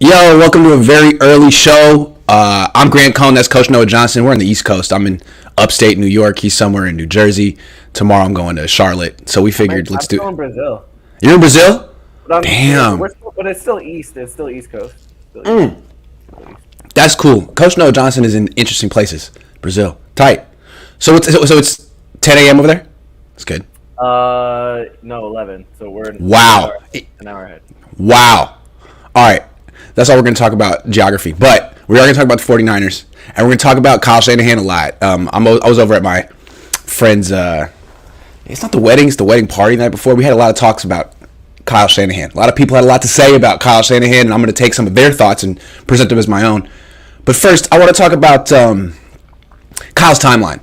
Yo, welcome to a very early show. I'm Grant Cohn. That's Coach Noah Johnston. We're on the East Coast. I'm in upstate New York. He's somewhere in New Jersey. Tomorrow I'm going to Charlotte. So we figured I'm still in Brazil. You're in Brazil? But Damn. but it's still east. It's still East Coast. That's cool. Coach Noah Johnston is in interesting places. Brazil. Tight. So it's 10 a.m. over there? That's good. No, 11. So we're Wow. an hour ahead. Wow. All right. That's all we're going to talk about, geography. But we are going to talk about the 49ers. And we're going to talk about Kyle Shanahan a lot. I was over at my friend's, it's not the wedding, it's the wedding party the night before. We had a lot of talks about Kyle Shanahan. A lot of people had a lot to say about Kyle Shanahan, and I'm going to take some of their thoughts and present them as my own. But first, I want to talk about Kyle's timeline.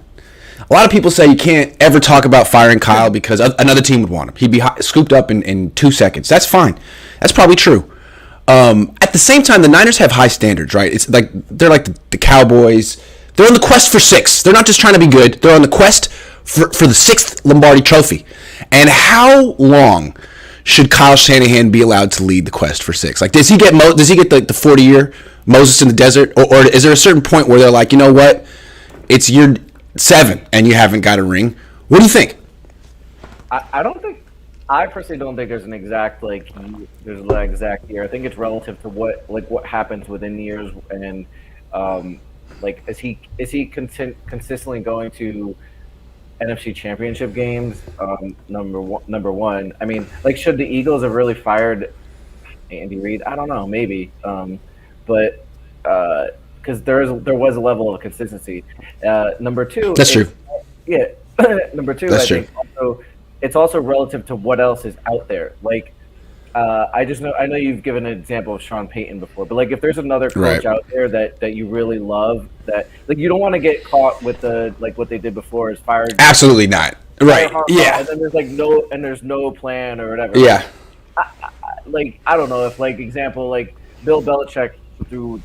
A lot of people say you can't ever talk about firing Kyle because another team would want him. He'd be scooped up in 2 seconds. That's fine. That's probably true. At the same time, the Niners have high standards, right? It's like they're like the Cowboys. They're on the quest for 6. They're not just trying to be good. They're on the quest for the 6th Lombardi Trophy. And how long should Kyle Shanahan be allowed to lead the quest for 6? Like, does he get the 40-year Moses in the desert, or is there a certain point where they're like, you know what, it's year 7 and you haven't got a ring? What do you think? I don't think. I personally don't think there's an exact exact year. I think it's relative to what happens within years, and is he consistently going to NFC Championship games? Number one. I mean, should the Eagles have really fired Andy Reid? I don't know, maybe, but because there was a level of consistency. Number two, that's true. Yeah, number two, that's I true. think also. It's also relative to what else is out there. I know you've given an example of Sean Payton before, but if there's another coach out there that you really love, that you don't want to get caught with the what they did before is fired. Absolutely not. Right. Yeah. And then there's no plan or whatever. Yeah. I don't know if example Bill Belichick through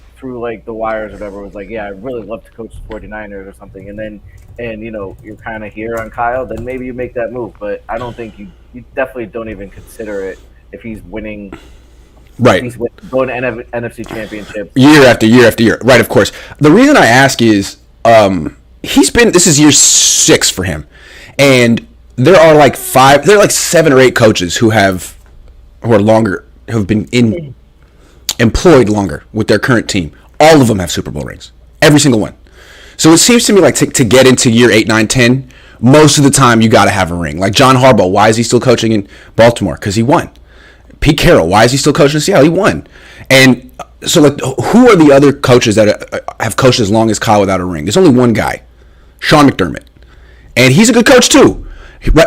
the wires or whatever was I really love to coach the 49ers or something, and you're kind of here on Kyle, then maybe you make that move. But I don't think you definitely don't even consider it if he's winning. Right. He's going to NFC Championship year after year after year. Right, of course. The reason I ask is this is year 6 for him. And there are 7 or 8 coaches who have been employed longer with their current team. All of them have Super Bowl rings. Every single one. So it seems to me to get into year 8, 9, 10, most of the time you got to have a ring. Like John Harbaugh, why is he still coaching in Baltimore? Because he won. Pete Carroll, why is he still coaching in Seattle? He won. And so who are the other coaches that have coached as long as Kyle without a ring? There's only one guy, Sean McDermott. And he's a good coach too.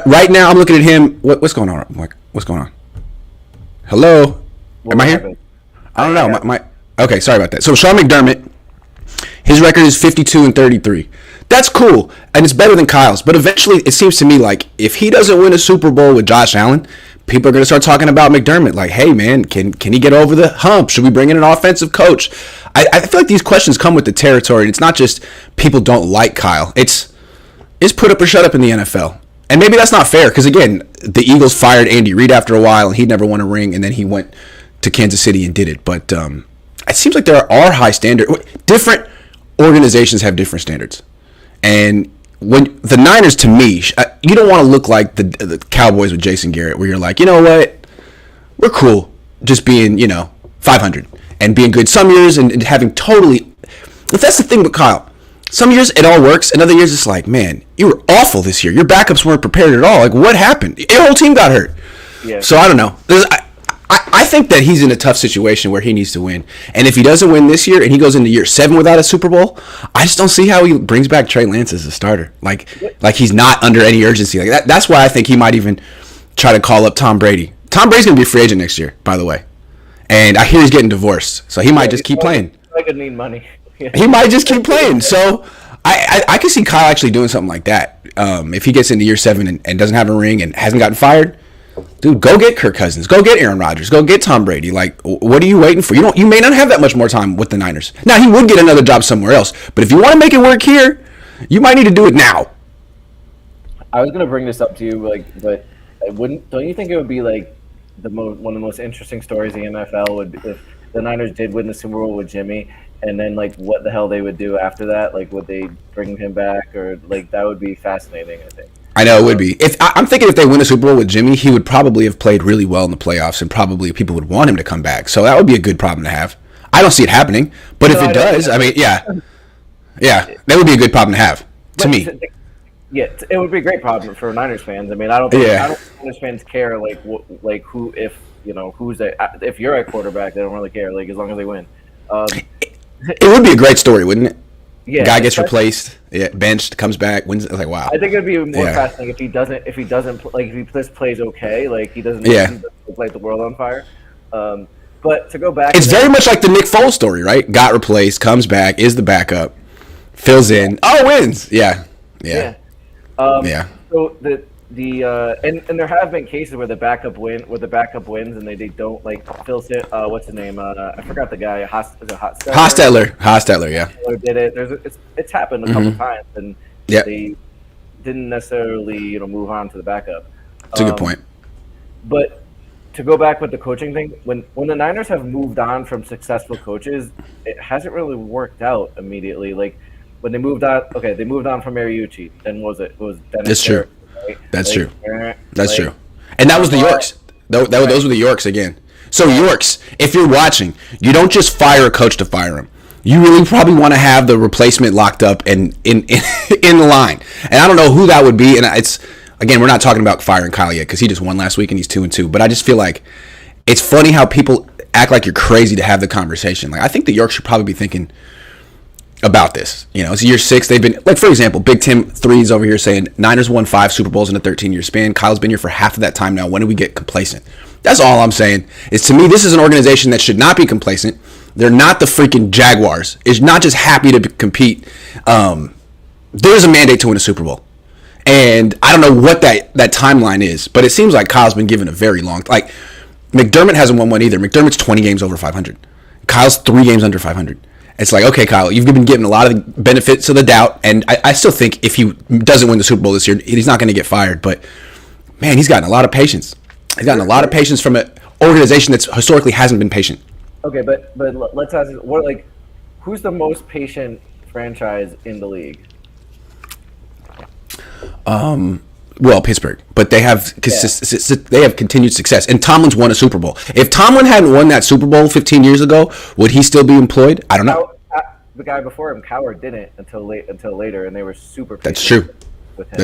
Right now I'm looking at him. What's going on? What's going on? Hello? Am I here? I don't know. Okay, sorry about that. So Sean McDermott, his record is 52-33. That's cool, and it's better than Kyle's. But eventually, it seems to me if he doesn't win a Super Bowl with Josh Allen, people are going to start talking about McDermott. Hey, man, can he get over the hump? Should we bring in an offensive coach? I feel like these questions come with the territory, and it's not just people don't like Kyle. It's put up or shut up in the NFL. And maybe that's not fair, because, again, the Eagles fired Andy Reid after a while, and he never won a ring, and then he went to Kansas City and did it. But it seems like there are high standards. Different organizations have different standards. And when the Niners, to me, you don't want to look like the Cowboys with Jason Garrett, where you're like, you know what, we're cool just being 500 and being good some years and having totally. If that's the thing with Kyle, some years it all works, and other years it's like, man, you were awful this year. Your backups weren't prepared at all. What happened? Your whole team got hurt. Yeah. So I don't know. I think that he's in a tough situation where he needs to win. And if he doesn't win this year and he goes into year 7 without a Super Bowl, I just don't see how he brings back Trey Lance as a starter. Like he's not under any urgency. That's why I think he might even try to call up Tom Brady. Tom Brady's going to be a free agent next year, by the way. And I hear he's getting divorced. So he might just keep playing. I could need money. He might just keep playing. So I can see Kyle actually doing something like that. If he gets into year 7 and doesn't have a ring and hasn't gotten fired, dude, go get Kirk Cousins. Go get Aaron Rodgers. Go get Tom Brady. What are you waiting for? You may not have that much more time with the Niners. Now, he would get another job somewhere else. But if you want to make it work here, you might need to do it now. I was gonna bring this up to you, but I wouldn't. Don't you think it would be one of the most interesting stories in the NFL would the Niners did win the Super Bowl with Jimmy, and then like what the hell they would do after that? Like, would they bring him back, or like that would be fascinating, I think. I know it would be. I'm thinking if they win a Super Bowl with Jimmy, he would probably have played really well in the playoffs, and probably people would want him to come back. So that would be a good problem to have. I don't see it happening, but if it does, I mean, yeah, that would be a good problem to have to me. Yeah, it would be a great problem for Niners fans. I mean, I don't think Niners fans care like who if who's if you're at quarterback, they don't really care. Like as long as they win. It would be a great story, wouldn't it? Yeah, guy gets replaced, benched, comes back, wins. Like wow. I think it'd be more fascinating if he doesn't like if he just plays okay, like he doesn't light the world on fire. But to go back, it's very much like the Nick Foles story, right? Got replaced, comes back, is the backup, fills in, wins. Yeah. So and there have been cases where the backup wins and they don't like Phil. What's his name? I forgot the guy. Hostetler, yeah. Did it? It's happened a couple times, and they didn't necessarily move on to the backup. That's a good point. But to go back with the coaching thing, when the Niners have moved on from successful coaches, it hasn't really worked out immediately. Like when they moved on, they moved on from Mariucci. Then it was Dennis. That's true. Right? That's true. That's true. And that was the Yorks. Those were the Yorks again. So Yorks, if you're watching, you don't just fire a coach to fire him. You really probably want to have the replacement locked up and in the line. And I don't know who that would be. And it's again, we're not talking about firing Kyle yet because he just won last week and he's 2-2. But I just feel like it's funny how people act like you're crazy to have the conversation. Like I think the Yorks should probably be thinking about this. It's year 6. They've been, like, for example, Big Tim 3's over here saying Niners won 5 Super Bowls in a 13-year span. Kyle's been here for half of that time now. When do we get complacent? That's all I'm saying. Is to me, this is an organization that should not be complacent. They're not the freaking Jaguars. It's not just happy to compete. There's a mandate to win a Super Bowl. And I don't know what that timeline is, but it seems like Kyle's been given a very long, like, McDermott hasn't won one either. McDermott's 20 games over 500. Kyle's 3 games under 500. It's like, okay, Kyle, you've been given a lot of the benefits of the doubt, and I still think if he doesn't win the Super Bowl this year, he's not going to get fired. But, man, he's gotten a lot of patience. He's gotten a lot of patience from an organization that historically hasn't been patient. Okay, but let's ask, who's the most patient franchise in the league? Well, Pittsburgh, but they have they have continued success, and Tomlin's won a Super Bowl. If Tomlin hadn't won that Super Bowl 15 years ago, would he still be employed? I don't know. The guy before him, Coward, didn't until later, and they were super patient. That's true. With him.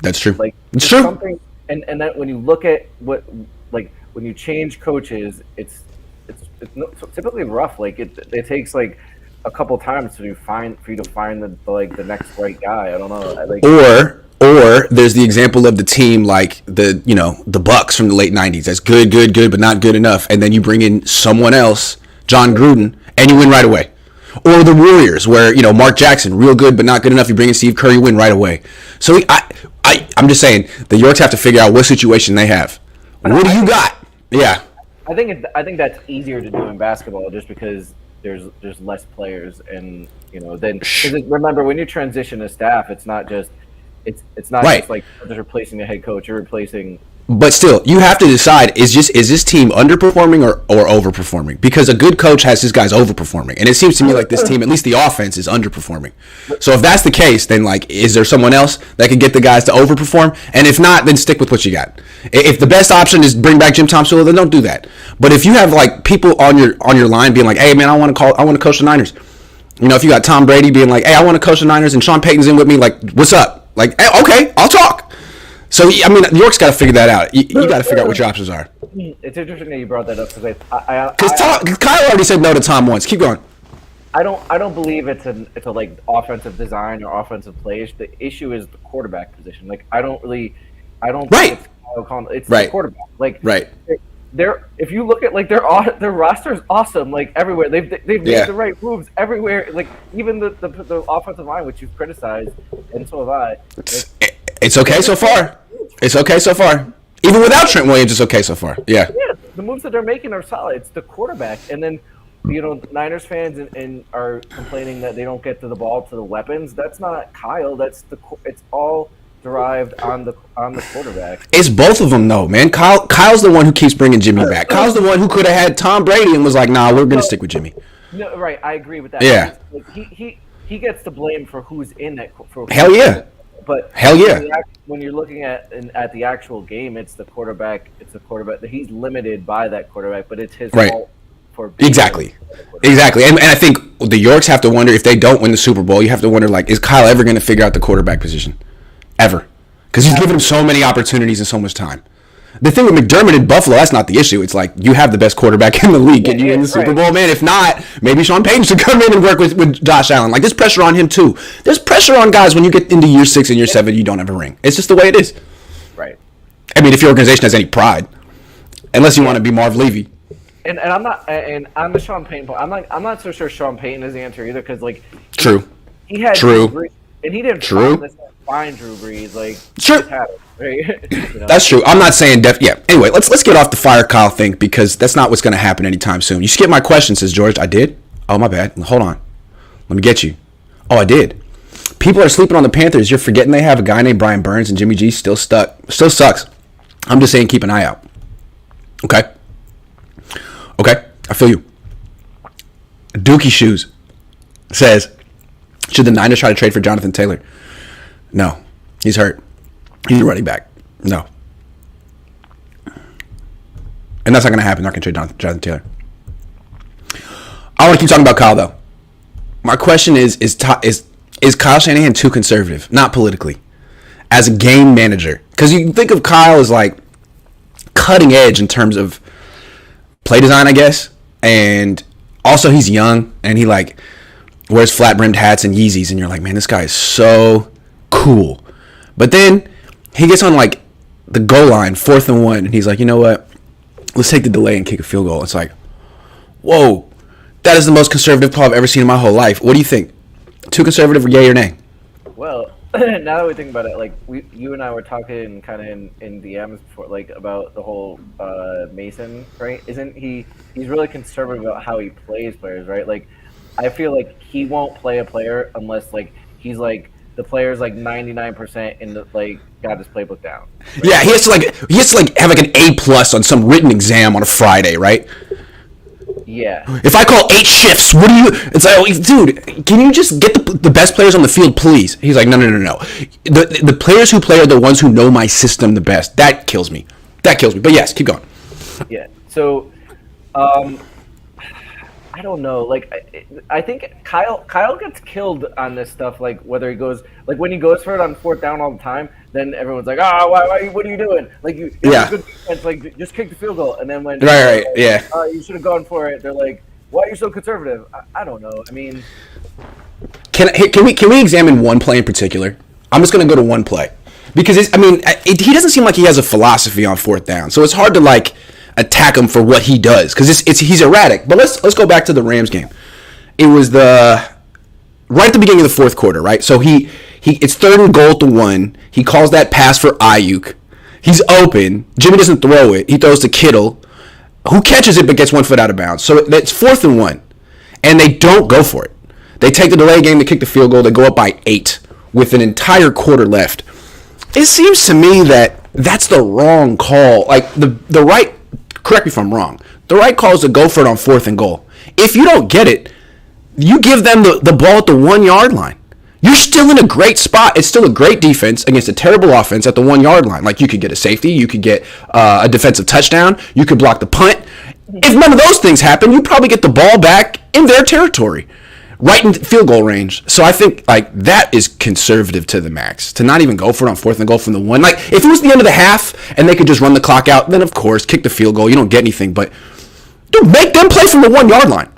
That's true. Like it's true. Something, and that when you look at when you change coaches, it's typically rough. Like it takes like a couple times for you to find the next right guy. I don't know. Or there's the example of the team like the Bucks from the late 90s. That's good, but not good enough. And then you bring in someone else, John Gruden, and you win right away. Or the Warriors, where Mark Jackson, real good but not good enough. You bring in Steve Kerr, you win right away. So I'm just saying the Yorks have to figure out what situation they have. What do you got? Yeah. I think that's easier to do in basketball just because there's less players and then remember when you transition a staff, it's not just. It's not just like just replacing a head coach. You're replacing. But still, you have to decide: is this team underperforming or overperforming? Because a good coach has his guys overperforming, and it seems to me like this team, at least the offense, is underperforming. So if that's the case, then is there someone else that can get the guys to overperform? And if not, then stick with what you got. If the best option is bring back Jim Tomsula, then don't do that. But if you have people on your line being like, "Hey man, I want to coach the Niners," if you got Tom Brady being like, "Hey, I want to coach the Niners," and Sean Payton's in with me, like, "What's up?" Like, okay, I'll talk. So, I mean, New York's got to figure that out. You got to figure out what your options are. It's interesting that you brought that up because Kyle already said no to Tom once. Keep going. I don't believe it's a offensive design or offensive plays. The issue is the quarterback position. Like, I don't think it's Kyle Cohn. It's the quarterback. Like, if you look at their roster is awesome. Like everywhere they've made the right moves everywhere. Like even the offensive line, which you've criticized, and so have I. It's okay so far. It's okay so far. Even without Trent Williams, it's okay so far. Yeah. Yeah, the moves that they're making are solid. It's the quarterback, and then Niners fans and are complaining that they don't get to the ball to the weapons. That's not Kyle. It's all derived on the quarterback. It's both of them though, man. Kyle's the one who keeps bringing Jimmy back. Kyle's the one who could have had Tom Brady and was like, "Nah, we're gonna stick with Jimmy." No, right. I agree with that. Yeah. Like, he gets the blame for who's in that. Hell yeah. But hell yeah. When you're looking at the actual game, it's the quarterback. He's limited by that quarterback, but it's his fault for being exactly. And I think the Yorks have to wonder, if they don't win the Super Bowl, you have to wonder, like, is Kyle ever going to figure out the quarterback position? Ever. Because he's given him so many opportunities and so much time. The thing with McDermott in Buffalo, that's not the issue. It's like, you have the best quarterback in the league. Can you win the Super Bowl, man? If not, maybe Sean Payton should come in and work with Josh Allen. Like, there's pressure on him, too. There's pressure on guys when you get into year 6 and year 7, you don't have a ring. It's just the way it is. Right. I mean, if your organization has any pride. Unless you want to be Marv Levy. And I'm not, and I'm the Sean Payton. I'm not so sure Sean Payton is the answer either, because like he had Drew Brees, and he didn't find Drew Brees, like right? That's true. I'm not saying yeah. Anyway, let's get off the fire Kyle thing, because that's not what's going to happen anytime soon. You skipped my question, says George. I did. Oh, my bad. Hold on. Let me get you. Oh, I did. People are sleeping on the Panthers. You're forgetting they have a guy named Brian Burns, and Jimmy G still sucks. I'm just saying, keep an eye out. Okay, I feel you. Dookie Shoes says, should the Niners try to trade for Jonathan Taylor? No, he's hurt. He's a running back. No. And that's not going to happen. They're not going to trade Jonathan Taylor. I want to keep talking about Kyle, though. My question is Kyle Shanahan too conservative? Not politically. As a game manager. Because you think of Kyle as like cutting edge in terms of play design, I guess. And also he's young and he like wears flat brimmed hats and Yeezys, and you're like, man, this guy is so cool. But then he gets on like the goal line, 4th and 1, and he's like, you know what? Let's take the delay and kick a field goal. It's like, whoa, that is the most conservative call I've ever seen in my whole life. What do you think? Too conservative, or yay or nay? Well, now that we think about it, like you and I were talking kind of in DMs before, like about the whole Mason, right? Isn't he's really conservative about how he plays players, right? Like, I feel like he won't play a player unless like he's like the player's like 99% in the like got his playbook down. Right? Yeah, he has to have like an A+ on some written exam on a Friday, right? Yeah. If I call 8 shifts, what do you? It's like, dude, can you just get the best players on the field, please? He's like, no. The players who play are the ones who know my system the best. That kills me. But yes, keep going. Yeah. So, I don't know. Like, I think Kyle gets killed on this stuff. Like, whether he goes, like when he goes for it on 4th down all the time, then everyone's like, why what are you doing? Like, you have a good defense, like just kick the field goal. And then when you should have gone for it, they're like, why are you so conservative? I don't know. I mean, can we examine one play in particular? I'm just gonna go to one play because he doesn't seem like he has a philosophy on 4th down, so it's hard to like attack him for what he does because he's erratic. But let's go back to the Rams game. It was right at the beginning of the 4th quarter, right? So it's 3rd and goal at the 1. He calls that pass for Ayuk. He's open. Jimmy doesn't throw it. He throws to Kittle, who catches it but gets 1 foot out of bounds. So it's 4th and 1, and they don't go for it. They take the delay game. They kick the field goal. They go up by 8 with an entire quarter left. It seems to me that that's the wrong call. Like the right. Correct me if I'm wrong. The right call is to go for it on 4th and goal. If you don't get it, you give them the ball at the 1-yard line. You're still in a great spot. It's still a great defense against a terrible offense at the 1-yard line. Like, you could get a safety. You could get a defensive touchdown. You could block the punt. If none of those things happen, you probably get the ball back in their territory, right in field goal range. So I think like that is conservative to the max, to not even go for it on 4th and goal from the 1. Like, if it was the end of the half and they could just run the clock out, then of course kick the field goal. You don't get anything, but dude, make them play from the 1-yard line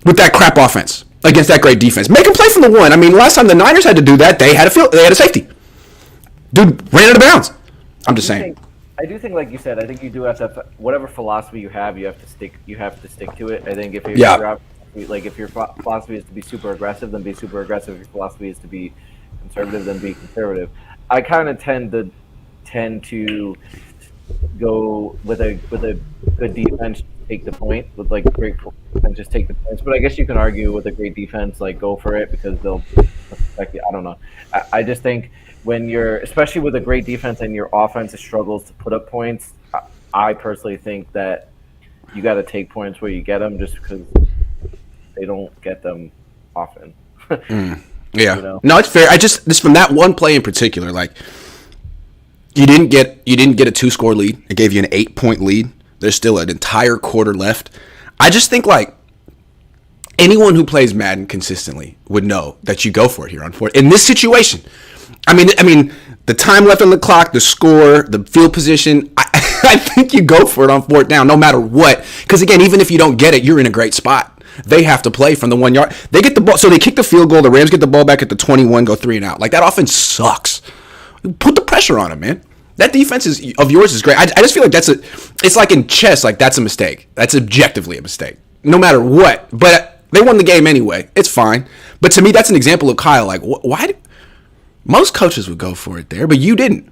with that crap offense against that great defense. Make them play from the 1. I mean, last time the Niners had to do that, they had a safety. Dude ran out of bounds. I'm just saying. I do think, like you said, I think you do have to whatever philosophy you have to stick to it. I think if your philosophy is to be super aggressive, then be super aggressive. If your philosophy is to be conservative, then be conservative. I kind of tend to go with a good defense, take the point, with great defense, just take the points. But I guess you can argue with a great defense, go for it, because they'll Like, I don't know. I just think when you're, especially with a great defense and your offense struggles to put up points, I personally think that you got to take points where you get them, just because they don't get them often. Yeah. You know? No, it's fair. I just from that one play in particular, like you didn't get a 2-score lead. It gave you an 8-point lead. There's still an entire quarter left. I just think like anyone who plays Madden consistently would know that you go for it here on fourth. In this situation, I mean, the time left on the clock, the score, the field position, I think you go for it on fourth down no matter what. Because again, even if you don't get it, you're in a great spot. They have to play from the 1 yard. They get the ball, so they kick the field goal. The Rams get the ball back at the 21, go 3 and out. Like that offense sucks. Put the pressure on them, man. That defense of yours is great. I just feel like it's like in chess, like that's a mistake. That's objectively a mistake, no matter what. But they won the game anyway. It's fine. But to me, that's an example of Kyle. Like, why? Most coaches would go for it there, but you didn't.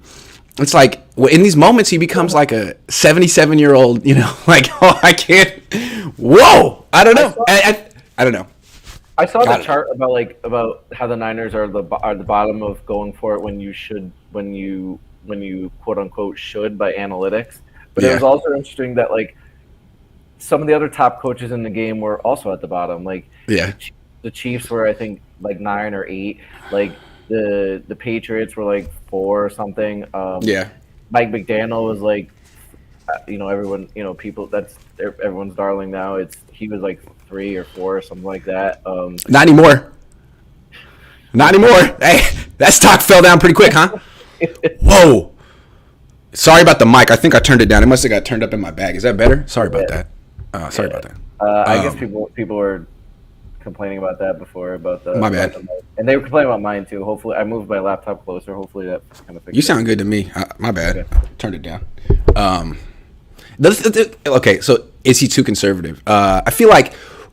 It's like in these moments, he becomes like a 77-year-old. You know, like oh, I can't. Whoa, I don't know. I don't know. I saw the chart about how the Niners are the bottom of going for it when you quote unquote should by analytics. But it was also interesting that like some of the other top coaches in the game were also at the bottom. Like the Chiefs were, I think, like 9 or 8. Like the Patriots were like 4 or something. Mike McDaniel was like, everyone, people, that's everyone's darling now. He was like 3 or 4 or something like that. Not anymore. Not anymore. Hey, that stock fell down pretty quick, huh? Whoa. Sorry about the mic. I think I turned it down. It must have got turned up in my bag. Is that better? Sorry about that. Sorry about that. I guess people were complaining about that before, about the... My bad. And they were complaining about mine, too. Hopefully, I moved my laptop closer. Hopefully that kind of fixed You sound good to me. My bad. Okay. Turned it down. Okay, so is he too conservative? I feel like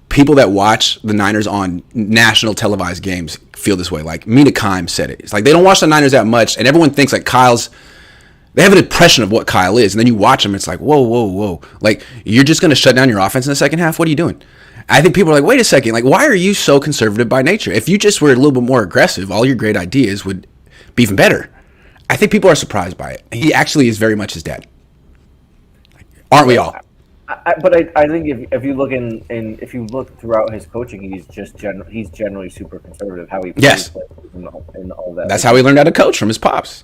people that watch the Niners on national televised games feel this way. Like Mina Kimes said it. It's like they don't watch the Niners that much, and everyone thinks like they have an impression of what Kyle is, and then you watch him, it's like, whoa. Like, you're just going to shut down your offense in the second half? What are you doing? I think people are like, wait a second, like, why are you so conservative by nature? If you just were a little bit more aggressive, all your great ideas would be even better. I think people are surprised by it. He actually is very much his dad. Aren't we all? But I think if you look if you look throughout his coaching, he's generally super conservative. How he plays and all that. That's how he learned how to coach, from his pops.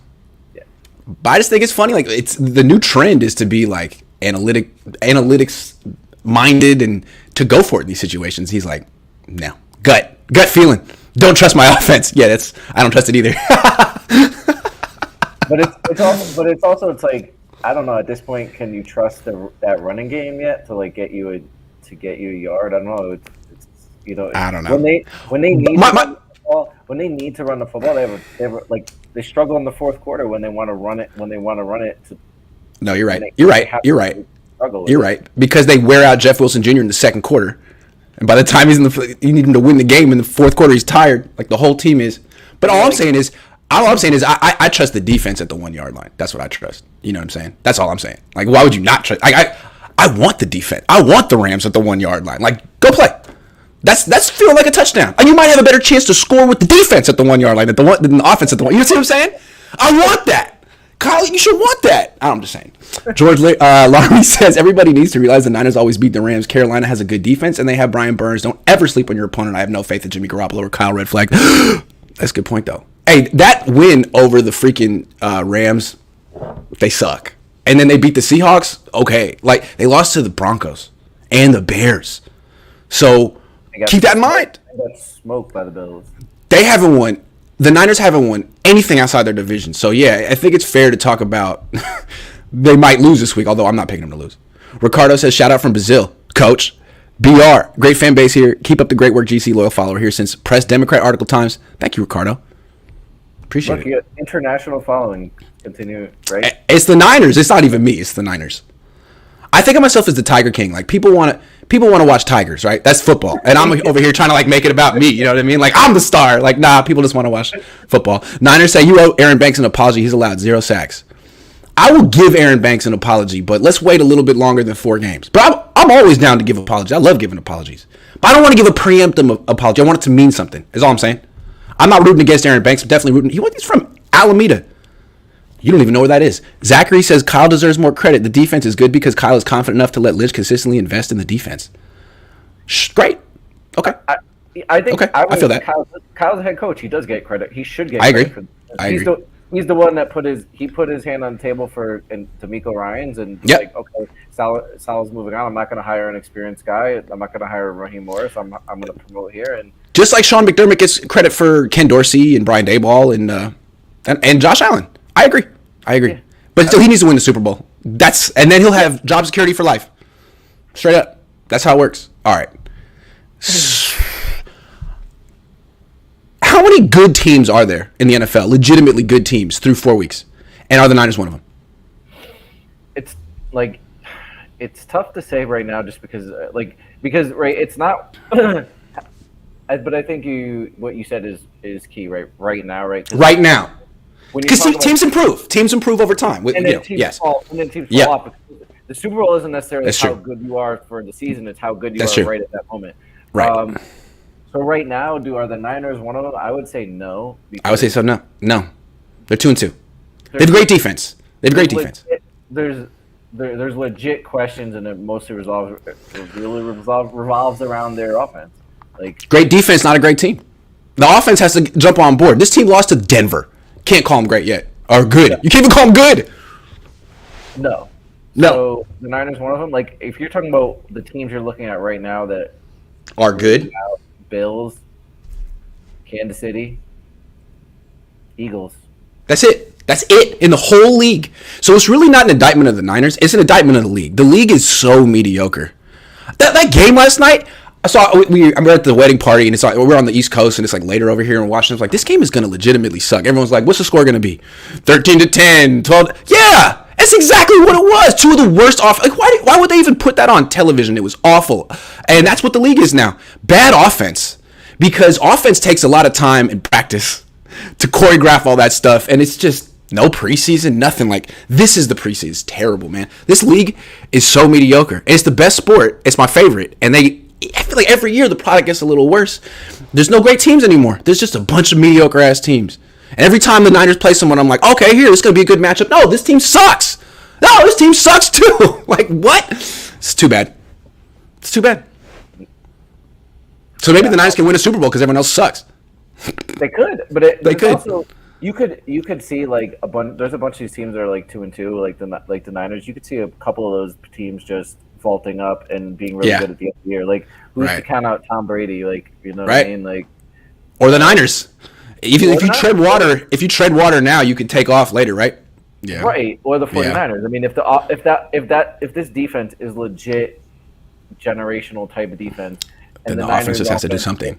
Yeah. But I just think it's funny. Like it's the new trend is to be like analytics minded and to go for it in these situations. He's like, no, gut feeling. Don't trust my offense. Yeah, I don't trust it either. But it's like, I don't know. At this point, can you trust that running game yet to like get you a yard? I don't know. I don't know. When they need to run the football, they struggle in the fourth quarter when they want to run it. No, you're right. You're right. Because they wear out Jeff Wilson Jr. in the second quarter, and by the time you need him to win the game in the fourth quarter, he's tired. Like the whole team is. But all I'm saying is I trust the defense at the 1 yard line. That's what I trust. You know what I'm saying? That's all I'm saying. Like, why would you not trust? I want the defense. I want the Rams at the 1 yard line. Like, go play. That's feel like a touchdown. And you might have a better chance to score with the defense at the 1 yard line than the offense at the 1. You see what I'm saying? I want that. Kyle, you should want that. I'm just saying. George Larmy says, everybody needs to realize the Niners always beat the Rams. Carolina has a good defense, and they have Brian Burns. Don't ever sleep on your opponent. I have no faith in Jimmy Garoppolo or Kyle Red Flag. That's a good point, though. Hey, that win over the freaking Rams, they suck. And then they beat the Seahawks. Okay. Like, they lost to the Broncos and the Bears. So, keep that in mind. They got smoked by the Bills. They haven't won. The Niners haven't won anything outside their division. So, yeah, I think it's fair to talk about they might lose this week, although I'm not picking them to lose. Ricardo says, shout out from Brazil. Coach, BR, great fan base here. Keep up the great work, GC, loyal follower here since Press Democrat Article Times. Thank you, Ricardo. Appreciate it. International following. Continue, right? It's the Niners. It's not even me. It's the Niners. I think of myself as the Tiger King. Like, people want to watch Tigers, right? That's football. And I'm over here trying to, like, make it about me. You know what I mean? Like, I'm the star. Like, nah, people just want to watch football. Niners say, you owe Aaron Banks an apology. He's allowed 0 sacks. I will give Aaron Banks an apology, but let's wait a little bit longer than 4 games. But I'm always down to give apologies. I love giving apologies. But I don't want to give a preemptive apology. I want it to mean something, is all I'm saying. I'm not rooting against Aaron Banks. I'm definitely rooting. He's from Alameda. You don't even know where that is. Zachary says Kyle deserves more credit. The defense is good because Kyle is confident enough to let Lidge consistently invest in the defense. Great. Okay. I think okay. I feel that. Kyle's the head coach. He does get credit. He should get credit. For I agree. He's the one that put his hand on the table for D'Amico Ryans and like, okay, Sal's moving on. I'm not going to hire an experienced guy. I'm not going to hire Raheem Morris. I'm going to promote here. And just like Sean McDermott gets credit for Ken Dorsey and Brian Daboll and Josh Allen. I agree. Yeah. But still, he needs to win the Super Bowl. And then he'll have job security for life. Straight up. That's how it works. All right. How many good teams are there in the NFL? Legitimately good teams through 4 weeks, and are the Niners one of them? It's tough to say right now, just because right, it's not. But I think what you said is key, right? Right now, right? Right now. Because teams improve. Teams improve over time. And then teams fall off. The Super Bowl isn't necessarily how good you are for the season. It's how good you are right at that moment. Right. So right now, are the Niners one of them? I would say no. I would say so. No. They're 2-2. They have great defense. There's legit questions, and it mostly revolves around their offense. Great defense, not a great team. The offense has to jump on board. This team lost to Denver. Can't call them great yet. Or good. Yeah. You can't even call them good. No. So the Niners, one of them. If you're talking about the teams you're looking at right now that are good, Bills, Kansas City, Eagles. That's it in the whole league. So it's really not an indictment of the Niners. It's an indictment of the league. The league is so mediocre. That game last night. I'm at the wedding party, and it's we're on the East Coast, and it's later over here in Washington. It's this game is going to legitimately suck. Everyone's like, what's the score going to be? 13-10, 12. Yeah, that's exactly what it was. Two of the worst off. Why would they even put that on television? It was awful. And that's what the league is now. Bad offense. Because offense takes a lot of time and practice to choreograph all that stuff, and it's just no preseason, nothing. This is the preseason. It's terrible, man. This league is so mediocre. And it's the best sport. It's my favorite. And I feel like every year the product gets a little worse. There's no great teams anymore. There's just a bunch of mediocre ass teams. And every time the Niners play someone, I'm like, okay, this is going to be a good matchup. No, this team sucks. No, this team sucks too. What? It's too bad. So maybe the Niners can win a Super Bowl because everyone else sucks. They could, but they could. Also, you could see there's a bunch of these teams that are 2-2, like the Niners. You could see a couple of those teams just vaulting up and being really good at the end of the year. Who's to count out Tom Brady? You know what I mean? Or the Niners. If you tread water now, you can take off later, right? Yeah. Right. Or the 49ers. I mean, if this defense is legit generational type of defense, and the offense just has to do something.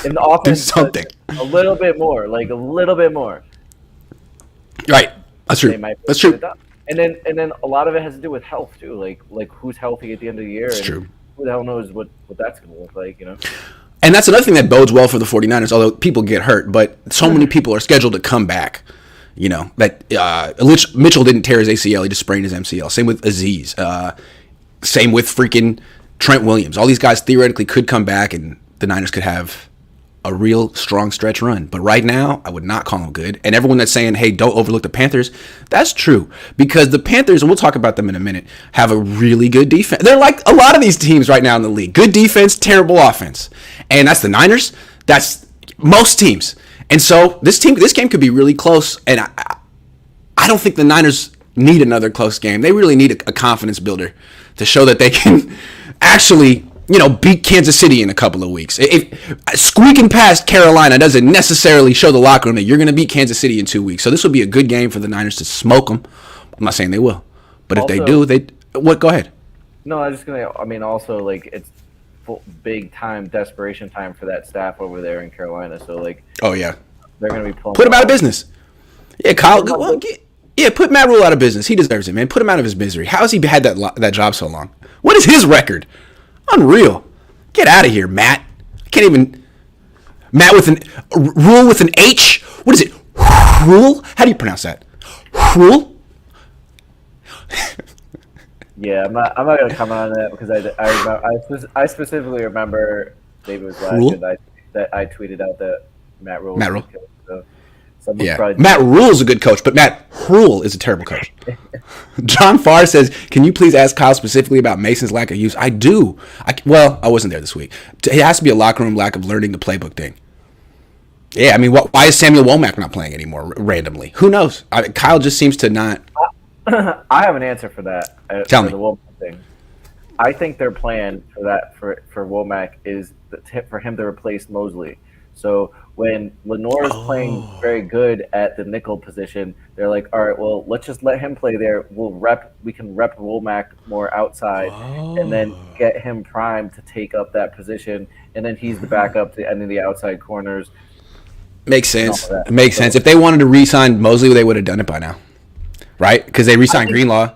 And the offense do something. A little bit more. Right. That's true. That's true. And then a lot of it has to do with health too. Like who's healthy at the end of the year. It's true. Who the hell knows what that's going to look like, And that's another thing that bodes well for the 49ers, although people get hurt, but so many people are scheduled to come back. That Mitchell didn't tear his ACL, he just sprained his MCL. Same with Aziz. Same with freaking Trent Williams. All these guys theoretically could come back, and the Niners could have a real strong stretch run. But right now, I would not call them good. And everyone that's saying, hey, don't overlook the Panthers, that's true. Because the Panthers, and we'll talk about them in a minute, have a really good defense. They're like a lot of these teams right now in the league. Good defense, terrible offense. And that's the Niners. That's most teams. And so this game could be really close. And I don't think the Niners need another close game. They really need a confidence builder to show that they can actually beat Kansas City in a couple of weeks. Squeaking past Carolina doesn't necessarily show the locker room that you're going to beat Kansas City in 2 weeks. So this would be a good game for the Niners to smoke them. I'm not saying they will, but if they do, go ahead. No, I was just going to, also, it's big time, desperation time for that staff over there in Carolina. So, oh, yeah. They're going to be pulling. Put them out of business. Yeah, Kyle, put Matt Rule out of business. He deserves it, man. Put him out of his misery. How has he had that job so long? What is his record? Unreal. Get out of here, Matt. I can't even. Matt with Rule with an H. What is it? Rule? How do you pronounce that? Rule? Yeah, I'm not going to comment on that because I specifically remember David was last that I tweeted out that Matt Rule. Matt Rule. So Yeah, Matt Rule is a good coach, but Matt Rule is a terrible coach. John Farr says, "Can you please ask Kyle specifically about Mason's lack of use?" I do. I wasn't there this week. It has to be a locker room lack of learning the playbook thing. Yeah, I mean, why is Samuel Womack not playing anymore randomly? Who knows? Kyle just seems to not. I have an answer for that. Tell me. The Womack thing. I think their plan for that for Womack is for him to replace Mosley. So when Lenore is playing very good at the nickel position, they're like, all right, well, let's just let him play there. We can rep Womack more outside, and then get him primed to take up that position, and then he's the backup to any of the outside corners. Makes sense. It makes sense. If they wanted to re-sign Mosley, they would have done it by now, right? Because they re-signed Greenlaw.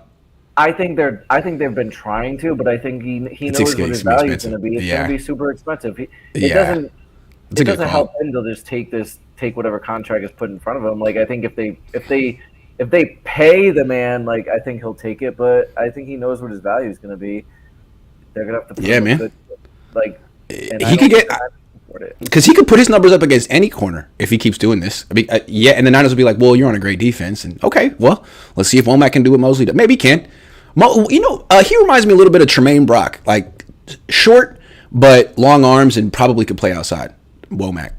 I think they've been trying to, but I think he knows what his value is going to be. It's going to be super expensive. It doesn't help him to just take whatever contract is put in front of him. Like, I think if they pay the man, like, I think he'll take it. But I think he knows what his value is going to be. They're going to have to put him man. Good, like, he could get because he could put his numbers up against any corner if he keeps doing this. I mean, and the Niners will be like, well, you're on a great defense, and okay, well, let's see if Womack can do what Mosley does. Maybe he can. He reminds me a little bit of Tremaine Brock, like short but long arms and probably could play outside. Womack,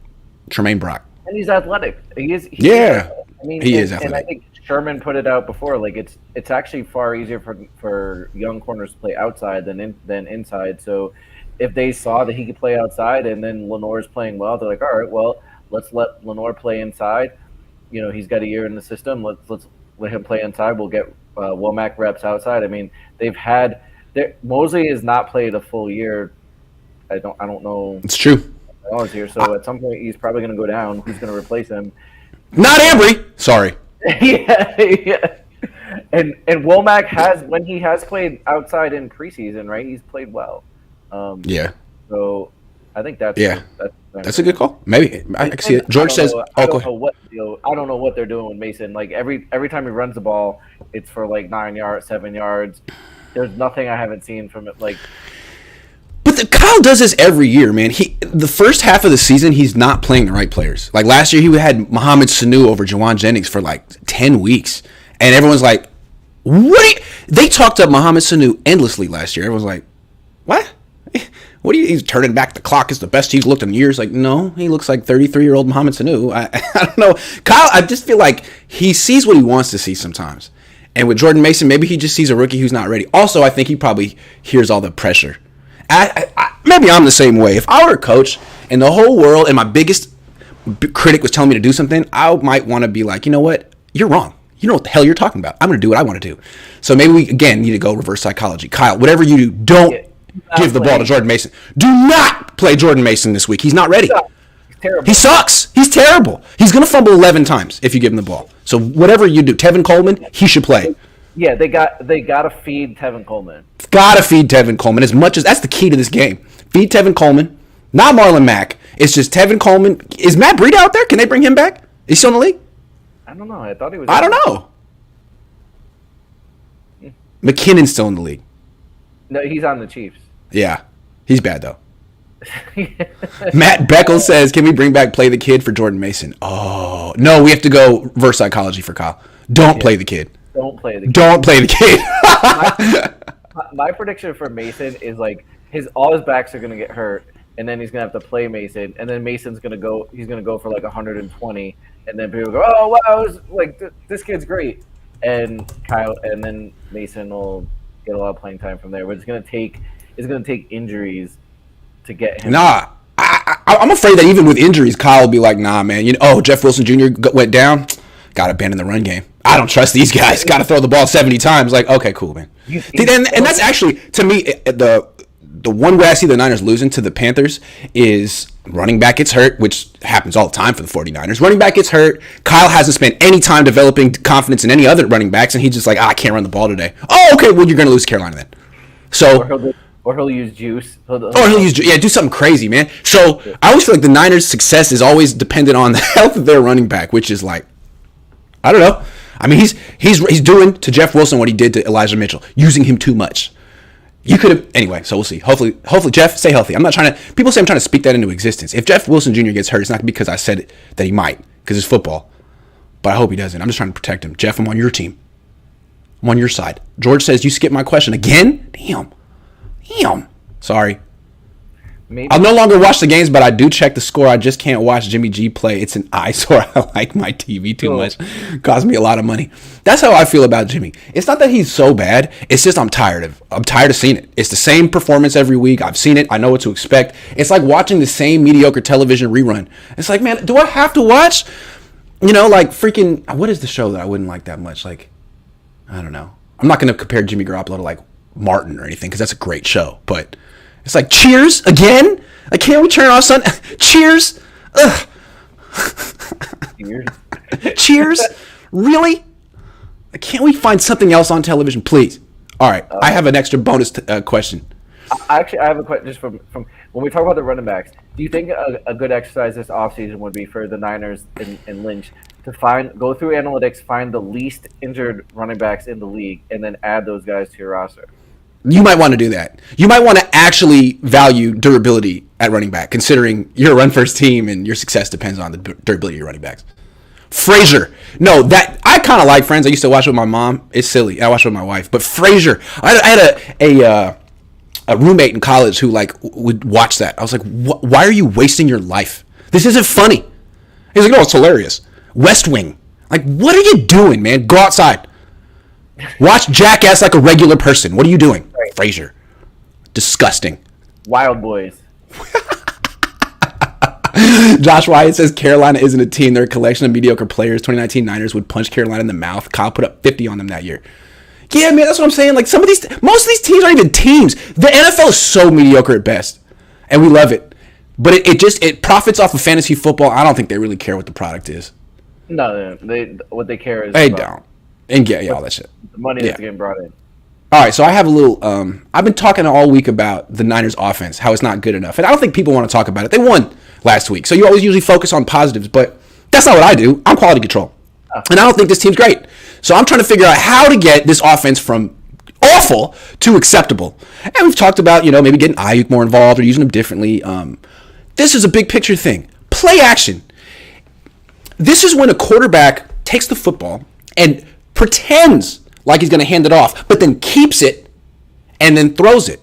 Tremaine Brock, and he's athletic. He is athletic. And I think Sherman put it out before. Like, it's actually far easier for young corners to play outside than inside. So if they saw that he could play outside and then Lenore's playing well, they're like, all right, well, let's let Lenore play inside. He's got a year in the system. Let's let him play inside. We'll get Womack reps outside. I mean, Mosley has not played a full year. I don't know. It's true. Here, so at some point he's probably going to go down. Who's going to replace him? Not Ambry. Sorry. yeah. And Womack when he has played outside in preseason, right? He's played well. Yeah. So I think that's a good call. Maybe I can see it. George says, I don't know what they're doing with Mason. Like, every time he runs the ball, it's for like 9 yards, 7 yards. There's nothing I haven't seen from it. Like, but Kyle does this every year, man. The first half of the season, he's not playing the right players. Like, last year, he had Mohamed Sanu over Jawan Jennings for like 10 weeks, and everyone's like, "What?" They talked up Mohamed Sanu endlessly last year. Everyone's like, "What? What are you? He's turning back the clock. Is the best he's looked in years." Like, no, he looks like 33-year-old Mohamed Sanu. I don't know. Kyle, I just feel like he sees what he wants to see sometimes. And with Jordan Mason, maybe he just sees a rookie who's not ready. Also, I think he probably hears all the pressure. Maybe I'm the same way. If I were a coach and the whole world and my biggest critic was telling me to do something, I might want to be like, you know what? You're wrong. You know what the hell you're talking about. I'm going to do what I want to do. So maybe we, again, need to go reverse psychology. Kyle, whatever you do, don't give the ball to Jordan Mason. Do not play Jordan Mason this week. He's not ready. He's terrible. He sucks. He's terrible. He's going to fumble 11 times if you give him the ball. So whatever you do, Tevin Coleman, he should play. Yeah, they got to feed Tevin Coleman. Got to feed Tevin Coleman as much as that's the key to this game. Feed Tevin Coleman, not Marlon Mack. It's just Tevin Coleman. Is Matt Breida out there? Can they bring him back? Is he still in the league? I don't know. I thought he was. I don't know. McKinnon's still in the league. No, he's on the Chiefs. Yeah, he's bad though. Matt Beckel says, "Can we bring back play the kid for Jordan Mason?" Oh no, we have to go reverse psychology for Kyle. Don't play the kid. Don't play the kid. Don't play the kid. My prediction for Mason is like all his backs are going to get hurt, and then he's going to have to play Mason, and then Mason's going to go. He's going to go for like 120, and then people go, "Oh wow, this kid's great," and then Mason will get a lot of playing time from there. But it's going to take injuries to get him. Nah, I'm afraid that even with injuries, Kyle will be like, "Nah, man. Jeff Wilson Jr. went down. Got to abandon the run game. I don't trust these guys. Got to throw the ball 70 times." Like, okay, cool, man. And that's actually, to me, the one way I see the Niners losing to the Panthers is running back gets hurt, which happens all the time for the 49ers. Running back gets hurt. Kyle hasn't spent any time developing confidence in any other running backs, and he's just like, I can't run the ball today. Oh, okay, well, you're going to lose Carolina then. So, or he'll use juice. Do something crazy, man. So I always feel like the Niners' success is always dependent on the health of their running back, which is like, I don't know. I mean, he's doing to Jeff Wilson what he did to Elijah Mitchell, using him too much. You could have anyway. So we'll see. Hopefully, Jeff, stay healthy. I'm not trying to. People say I'm trying to speak that into existence. If Jeff Wilson Jr. gets hurt, it's not because I said that he might, because it's football. But I hope he doesn't. I'm just trying to protect him. Jeff, I'm on your team. I'm on your side. George says you skipped my question again. Damn. Sorry. Maybe. I'll no longer watch the games, but I do check the score. I just can't watch Jimmy G play. It's an eyesore. I like my TV too much. Costs me a lot of money. That's how I feel about Jimmy. It's not that he's so bad. It's just I'm tired of seeing it. It's the same performance every week. I've seen it. I know what to expect. It's like watching the same mediocre television rerun. It's like, man, do I have to watch? Like freaking, what is the show that I wouldn't like that much? Like, I don't know. I'm not going to compare Jimmy Garoppolo to like Martin or anything because that's a great show, but it's like, Cheers again? Like, can't we turn off Cheers? Ugh. Cheers? Really? Can't we find something else on television, please? All right, I have an extra bonus question. I have a question just from when we talk about the running backs. Do you think a good exercise this offseason would be for the Niners and Lynch to go through analytics, find the least injured running backs in the league, and then add those guys to your roster? You might want to do that. You might want to actually value durability at running back, considering you're a run-first team and your success depends on the durability of your running backs. Frazier. No, that I kind of like Friends. I used to watch it with my mom. It's silly. I watch it with my wife. But Frazier, I had a roommate in college who like would watch that. I was like, why are you wasting your life? This isn't funny. He's like, no, it's hilarious. West Wing. Like, what are you doing, man? Go outside. Watch Jackass like a regular person. What are you doing? Right. Frazier. Disgusting. Wild Boys. Josh Wyatt says Carolina isn't a team. They're a collection of mediocre players. 2019 Niners would punch Carolina in the mouth. Kyle put up 50 on them that year. Yeah, man, that's what I'm saying. Like, most of these teams aren't even teams. The NFL is so mediocre at best, and we love it. But it profits off of fantasy football. I don't think they really care what the product is. No, what they care is they don't. And all that shit. The money that's getting brought in. All right, so I have a little. I've been talking all week about the Niners' offense, how it's not good enough, and I don't think people want to talk about it. They won last week, so you always usually focus on positives, but that's not what I do. I'm quality control, and I don't think this team's great. So I'm trying to figure out how to get this offense from awful to acceptable. And we've talked about maybe getting Ayuk more involved or using him differently. This is a big picture thing. Play action. This is when a quarterback takes the football and pretends like he's going to hand it off, but then keeps it and then throws it.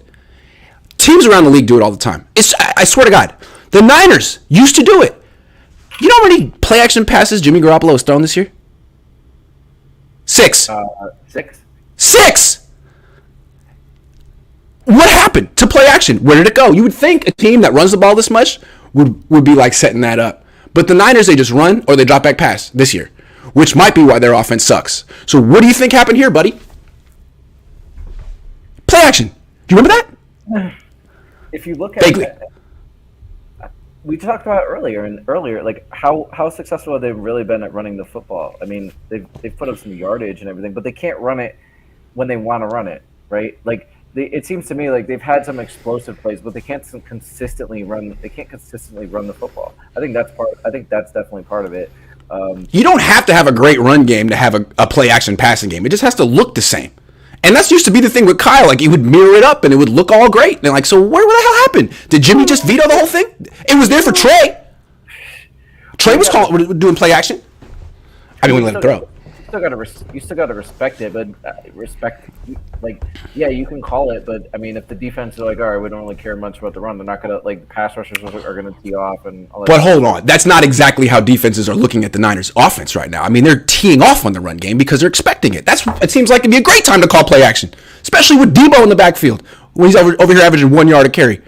Teams around the league do it all the time. I swear to God, the Niners used to do it. You know how many play action passes Jimmy Garoppolo has thrown this year? 6. 6. What happened to play action? Where did it go? You would think a team that runs the ball this much would be like setting that up. But the Niners, they just run or they drop back pass this year, which might be why their offense sucks. So what do you think happened here, buddy? Play action. Do you remember that? If you look at it, we talked about earlier, like how successful have they really been at running the football? I mean, they've put up some yardage and everything, but they can't run it when they want to run it, right? Like it seems to me like they've had some explosive plays, but they can't consistently run. They can't consistently run the football. I think that's definitely part of it. You don't have to have a great run game to have a play action passing game. It just has to look the same. And that's used to be the thing with Kyle. Like, he would mirror it up and it would look all great. And like, so what the hell happened? Did Jimmy just veto the whole thing? It was there for Trey. Trey was doing play action. I mean, we let him throw. You still gotta respect it, but you can call it, but I mean, if the defense is like, all right, we don't really care much about the run, they're not gonna pass rushers are gonna tee off and all that. But hold on, that's not exactly how defenses are looking at the Niners' offense right now. I mean, they're teeing off on the run game because they're expecting it. It seems like it'd be a great time to call play action, especially with Deebo in the backfield when he's over here averaging 1 yard a carry.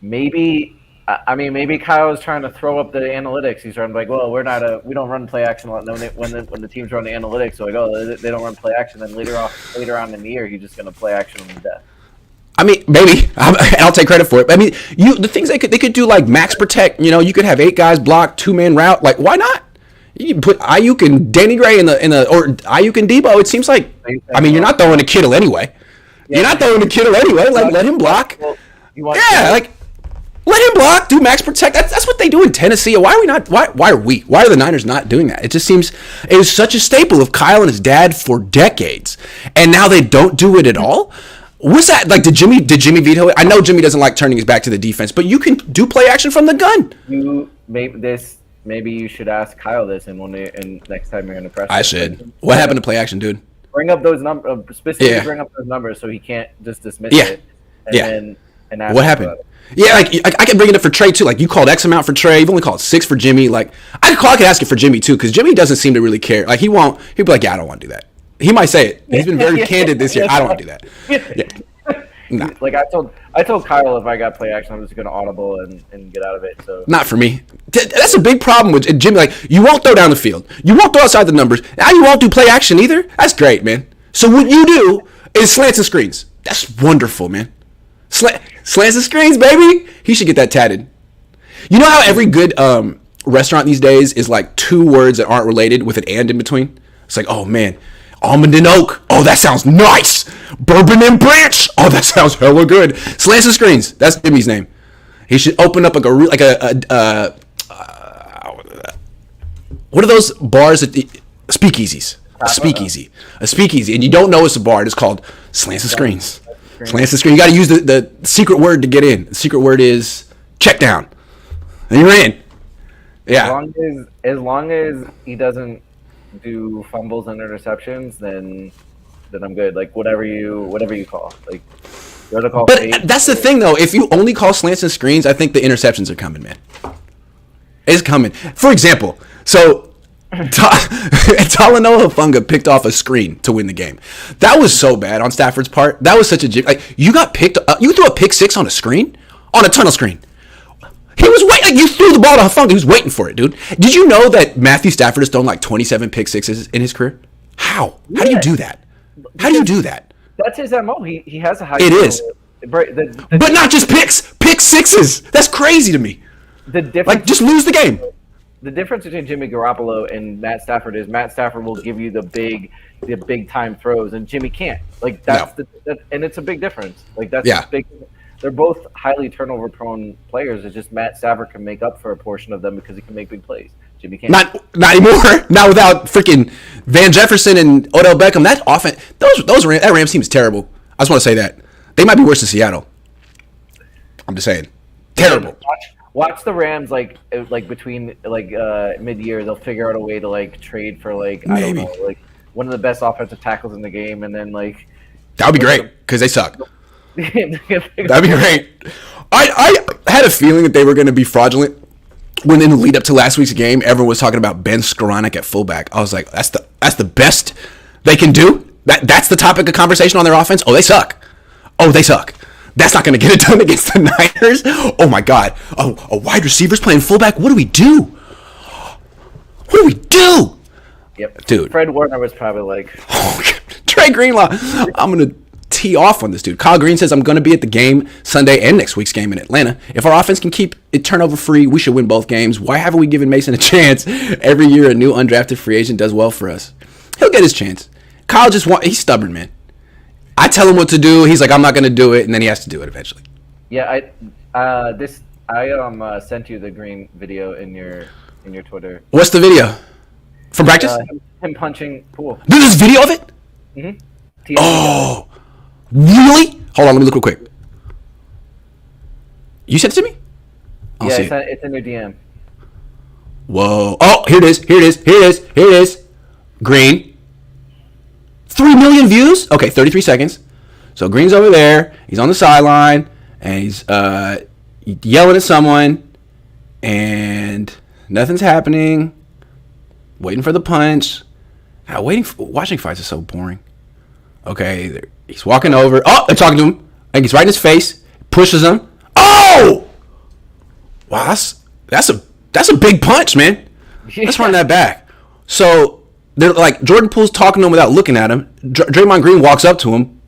Maybe Kyle's trying to throw up the analytics. He's trying to we don't run play action when the teams run the analytics. So they don't run play action. Then later on in the year, he's just going to play action on the death. I mean, maybe I'll take credit for it. I mean, the things they could do like max protect. You could have 8 guys block 2-man route. Like, why not? You can put Ayuk and Danny Gray or Ayuk and Deebo. It seems like you're not throwing to Kittle anyway. Yeah, you're not throwing to Kittle anyway. Like, let him block. Let him block, do max protect. That's what they do in Tennessee. Why are we not? Why are the Niners not doing that? It just seems it was such a staple of Kyle and his dad for decades, and now they don't do it at all. What's that? Like, did Jimmy veto it? I know Jimmy doesn't like turning his back to the defense, but you can do play action from the gun. Maybe you should ask Kyle this, and next time you're in the press. I should. What happened to play action, dude? Bring up those numbers, specifically bring up those numbers, so he can't just dismiss it. And ask what happened? Yeah, like I can bring it up for Trey too. Like, you called X amount for Trey, you've only called 6 for Jimmy. Like, I could ask it for Jimmy too, because Jimmy doesn't seem to really care. Like, he'll be like, yeah, I don't want to do that. He might say it. He's been very candid this year. I don't want to do that. Yeah. Nah. Like, I told Kyle, if I got play action, I'm just gonna audible and get out of it. So not for me. That's a big problem with Jimmy. Like, you won't throw down the field. You won't throw outside the numbers. Now you won't do play action either. That's great, man. So what you do is slants and screens. That's wonderful, man. Slants and screens, baby. He should get that tatted. You know how every good restaurant these days is like 2 words that aren't related with an and in between? It's like, oh man, almond and oak. Oh, that sounds nice. Bourbon and branch. Oh, that sounds hella good. Slants and screens. That's Jimmy's name. He should open up what are those bars speakeasies? A speakeasy, and you don't know it's a bar. It's called Slants and Screens. Slants and Screens. You got to use the secret word to get in. The secret word is check down, and you're in. Yeah. As long as he doesn't do fumbles and interceptions, then I'm good. Like, whatever you call. Like, you're to call. But that's the thing, though. If you only call slants and screens, I think the interceptions are coming, man. It's coming. For example, so. Talanoa Hufanga picked off a screen to win the game. That was so bad on Stafford's part. That was such a like you got picked. You threw a pick 6 on a screen, on a tunnel screen. He was waiting. Like, you threw the ball to Hufanga. He was waiting for it, dude. Did you know that Matthew Stafford has thrown like 27 pick 6s in his career? How? How do you do that? How do you do that? That's his MO. He has a high. It is. But not just pick 6s. That's crazy to me. The difference. Like, just lose the game. The difference between Jimmy Garoppolo and Matt Stafford is Matt Stafford will give you the big time throws, and Jimmy can't. Like, and it's a big difference. Like, that's big. They're both highly turnover prone players. It's just Matt Stafford can make up for a portion of them because he can make big plays. Jimmy can't. Not anymore. Not without freaking Van Jefferson and Odell Beckham. That offense, that Rams team is terrible. I just want to say that they might be worse than Seattle. I'm just saying, terrible. Watch the Rams like between mid-year, they'll figure out a way to like trade for I don't know, like one of the best offensive tackles in the game, and then like that would be great because they suck. That'd be great. I had a feeling that they were going to be fraudulent when in the lead up to last week's game, everyone was talking about Ben Skoranek at fullback. I was like, that's the best they can do. That's the topic of conversation on their offense. Oh, they suck. That's not going to get it done against the Niners. Oh, my God. Oh, a wide receiver's playing fullback. What do we do? Yep. Dude. Fred Warner was probably like... Trey Greenlaw. I'm going to tee off on this dude. Kyle Green says, I'm going to be at the game Sunday and next week's game in Atlanta. If our offense can keep it turnover free, we should win both games. Why haven't we given Mason a chance? Every year a new undrafted free agent does well for us. He'll get his chance. Kyle he's stubborn, man. I tell him what to do. He's like, I'm not going to do it, and then he has to do it eventually. Yeah, I sent you the Green video in your Twitter. What's the video? From practice? Him punching pool. There's a video of it? Mm-hmm. Oh, really? Hold on, let me look real quick. You sent it to me? It's in your DM. Whoa. Oh, here it is. Green. 3 million views? Okay, 33 seconds. So Green's over there. He's on the sideline, and he's yelling at someone, and nothing's happening. Waiting for the punch. Watching fights is so boring. Okay, he's walking over. Oh, they're talking to him. And he's right in his face. Pushes him. Oh! Wow, that's a big punch, man. Let's run that back. So they're like, Jordan Poole's talking to him without looking at him. Draymond Green walks up to him.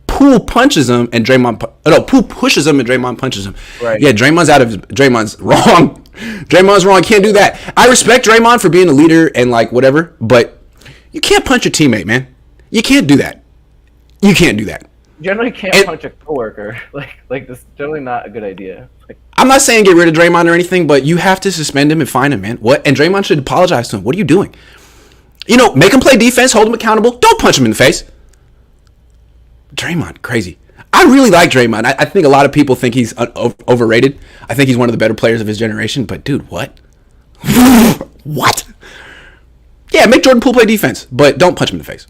Poole punches him, and Poole pushes him, and Draymond punches him. Right. Yeah, Draymond's wrong. Draymond's wrong. Can't do that. I respect Draymond for being a leader and like whatever, but you can't punch your teammate, man. You can't do that. You Generally can't punch a coworker. Like this is generally not a good idea. I'm not saying get rid of Draymond or anything, but you have to suspend him and fine him, man. What? And Draymond should apologize to him. What are you doing? Make him play defense, hold him accountable. Don't punch him in the face. Draymond, crazy. I really like Draymond. I think a lot of people think he's overrated. I think he's one of the better players of his generation. But dude, what? What? Yeah, make Jordan Poole play defense, but don't punch him in the face.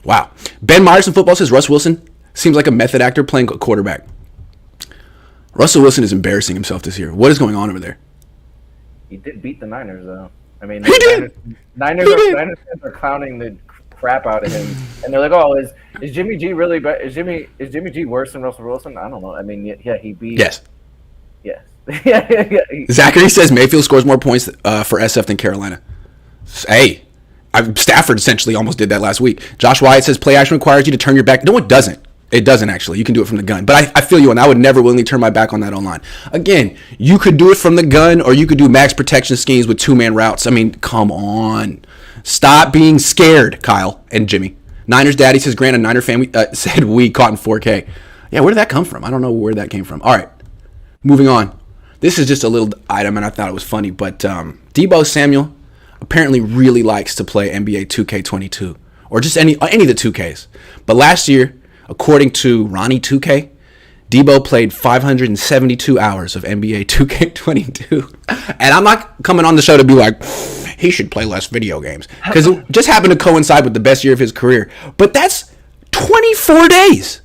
Wow. Ben Myers in football says Russ Wilson seems like a method actor playing quarterback. Russell Wilson is embarrassing himself this year. What is going on over there? He did beat the Niners, though. I mean, He did. Niners are clowning the crap out of him, and they're like, "Oh, is Jimmy G really? Is Jimmy G worse than Russell Wilson? I don't know. I mean, yeah, he beat. Yes. Yes. yeah. Zachary says Mayfield scores more points for SF than Carolina. Hey, Stafford essentially almost did that last week. Josh Wyatt says play action requires you to turn your back. No, it doesn't. It doesn't actually. You can do it from the gun. But I feel you, and I would never willingly turn my back on that online. Again, you could do it from the gun, or you could do max protection schemes with two-man routes. I mean, come on. Stop being scared, Kyle and Jimmy. Niners daddy says, Grant, a Niner fan said we caught in 4K. Yeah, where did that come from? I don't know where that came from. All right, moving on. This is just a little item, and I thought it was funny. But Deebo Samuel apparently really likes to play NBA 2K22, or just any of the 2Ks. But last year, according to Ronnie 2K, Deebo played 572 hours of NBA 2K22. And I'm not coming on the show to be like, he should play less video games. Because it just happened to coincide with the best year of his career. But that's 24 days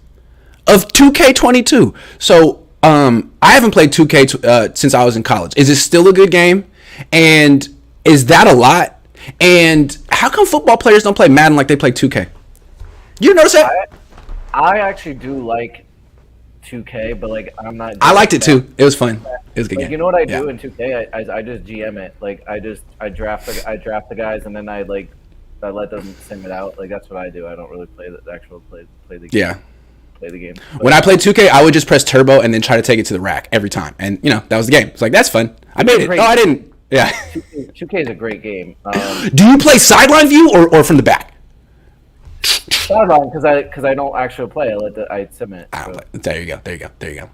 of 2K22. So I haven't played 2K since I was in college. Is it still a good game? And is that a lot? And how come football players don't play Madden like they play 2K? You notice that? I actually do like 2K, but like I'm not. I liked it too. It was fun. It was a good game. You know what I do in 2K? I just GM it. Like I draft the guys, and then I let them sim it out. Like that's what I do. I don't really play the game. Yeah. Play the game. When I played 2K, I would just press turbo and then try to take it to the rack every time, and that was the game. It's like that's fun. I made it. Oh, I didn't. Yeah. 2K is a great game. Do you play sideline view or from the back? Sideline because I don't actually play. I sim it. So. There you go.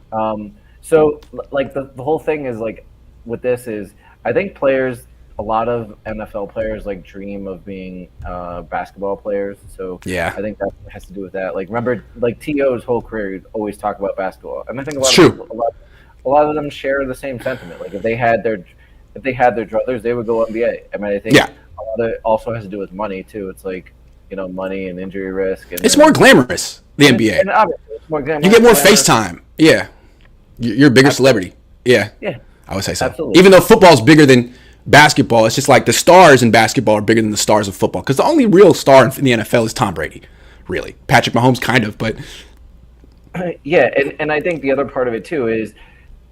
So like the whole thing is like with this is I think a lot of NFL players like dream of being basketball players. So yeah, I think that has to do with that. Like remember like T.O.'s whole career he'd always talk about basketball, and I think a lot of them share the same sentiment. Like if they had their druthers, they would go NBA. I mean I think a lot of it also has to do with money too. It's like money and injury risk. And it's more glamorous, the NBA. And obviously, it's more glamorous. You get more FaceTime. Yeah. You're a bigger celebrity. Yeah. Yeah. I would say so. Absolutely. Even though football's bigger than basketball, it's just like the stars in basketball are bigger than the stars of football. Because the only real star in the NFL is Tom Brady, really. Patrick Mahomes, kind of, but. Yeah, and I think the other part of it, too, is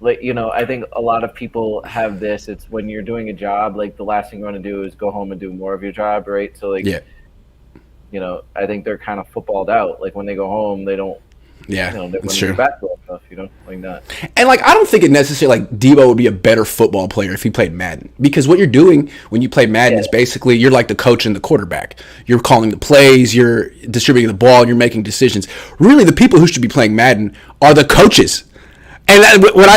like I think a lot of people have this. It's when you're doing a job, like the last thing you want to do is go home and do more of your job, right? So like, I think they're kind of footballed out. Like when they go home, they don't. Yeah, that's true. Basketball stuff, like that. And like, I don't think it necessarily like Deebo would be a better football player if he played Madden, because what you're doing when you play Madden is basically you're like the coach and the quarterback. You're calling the plays, you're distributing the ball, you're making decisions. Really, the people who should be playing Madden are the coaches. And when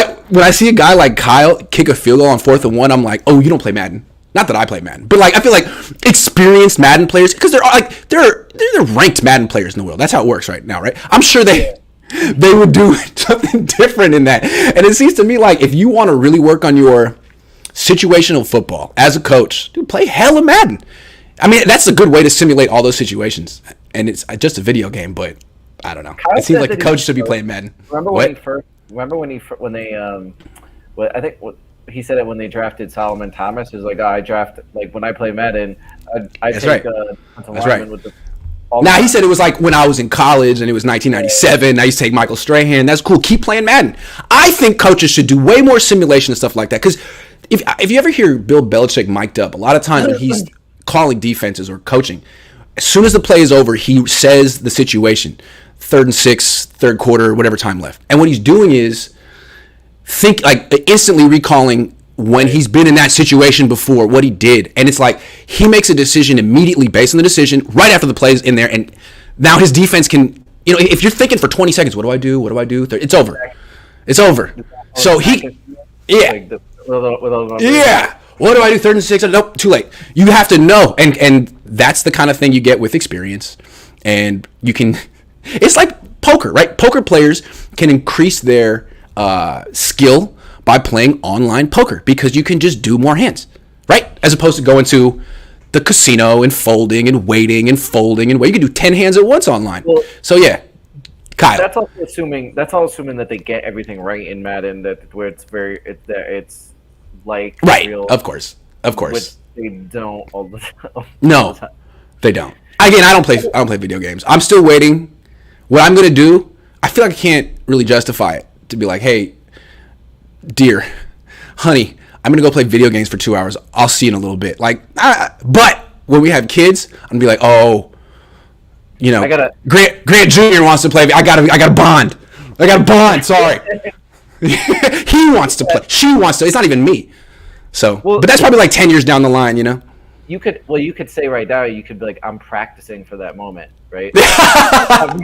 I see a guy like Kyle kick a field goal on 4th and 1, I'm like, oh, you don't play Madden. Not that I play Madden, but like I feel like experienced Madden players, because they're ranked Madden players in the world. That's how it works right now, right? I'm sure they would do something different in that. And it seems to me like if you want to really work on your situational football as a coach, dude, play hella Madden. I mean, that's a good way to simulate all those situations. And it's just a video game, but I don't know. It seems like the coach should be playing Madden. Remember when he said it when they drafted Solomon Thomas. He was like, I draft, like when I play Madden, I That's take right. That's right. with the Now, he said it was like when I was in college and it was 1997. I used to take Michael Strahan. That's cool. Keep playing Madden. I think coaches should do way more simulation and stuff like that. Because if you ever hear Bill Belichick mic'd up, a lot of times when he's calling defenses or coaching, as soon as the play is over, he says the situation. 3rd and 6, third quarter, whatever time left. And what he's doing is instantly recalling when he's been in that situation before, what he did. And it's like he makes a decision immediately based on the decision right after the play's in there. And now his defense can, if you're thinking for 20 seconds, what do I do? It's over. It's over. So yeah. What do I do? 3rd and 6? Nope, too late. You have to know. And that's the kind of thing you get with experience. And you can, it's like poker, right? Poker players can increase their skill by playing online poker because you can just do more hands, right? As opposed to going to the casino and folding and waiting and folding and waiting. You can do 10 hands at once online. Well, so yeah, Kyle. That's all assuming that they get everything right in Madden, where it's like right. real, of course. Which they don't all the time. No, they don't. Again, I don't play video games. I'm still waiting. What I'm gonna do, I feel like I can't really justify it to be like, hey, dear, honey, I'm going to go play video games for 2 hours. I'll see you in a little bit. But when we have kids, I'm going to be like, oh, Grant Jr. wants to play. I got a bond. Sorry. He wants to play. She wants to. It's not even me. So, but that's probably like 10 years down the line, You could say right now, you could be like, I'm practicing for that moment, right? I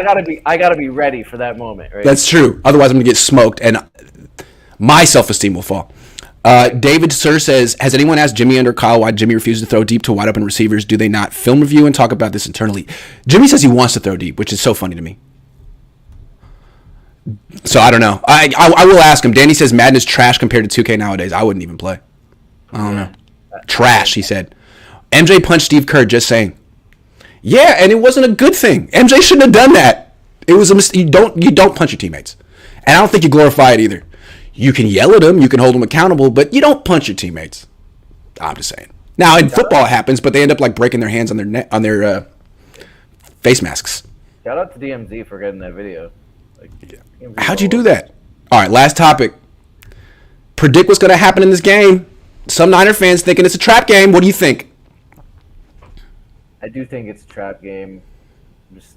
gotta be ready for that moment, right? That's true. Otherwise, I'm gonna get smoked, and my self-esteem will fall. David Sir says, has anyone asked Jimmy and or Kyle why Jimmy refuses to throw deep to wide open receivers? Do they not film review and talk about this internally? Jimmy says he wants to throw deep, which is so funny to me. So I don't know. I will ask him. Danny says Madden is trash compared to 2K nowadays. I wouldn't even play. I don't know. Trash, he said. MJ punched Steve Kerr, just saying. Yeah, and it wasn't a good thing. MJ shouldn't have done that. It was a mistake. You don't punch your teammates. And I don't think you glorify it either. You can yell at them, you can hold them accountable, but you don't punch your teammates. I'm just saying. Now in football it happens, but they end up like breaking their hands on their face masks. Shout out to DMZ for getting that video. How'd you do that? All right, last topic. Predict what's going to happen in this game. Some Niner fans thinking it's a trap game. What do you think? I do think it's a trap game. Just